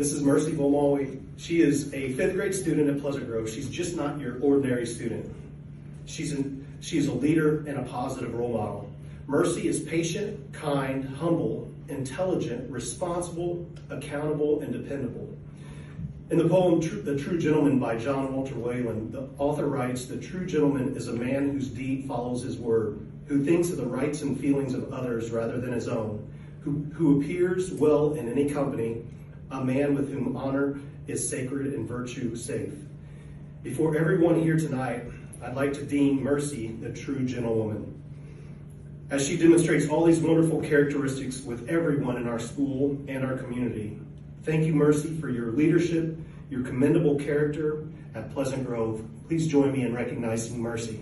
This is Mercy Volmawi. She is a 5th grade student at Pleasant Grove. She's just not your ordinary student. She's a leader and a positive role model. Mercy is patient, kind, humble, intelligent, responsible, accountable, and dependable. In the poem, The True Gentleman by John Walter Wayland, the author writes, "The true gentleman is a man whose deed follows his word, who thinks of the rights and feelings of others rather than his own, who appears well in any company, a man with whom honor is sacred and virtue safe." Before everyone here tonight, I'd like to deem Mercy the true gentlewoman, as she demonstrates all these wonderful characteristics with everyone in our school and our community. Thank you, Mercy, for your leadership, your commendable character at Pleasant Grove. Please join me in recognizing Mercy.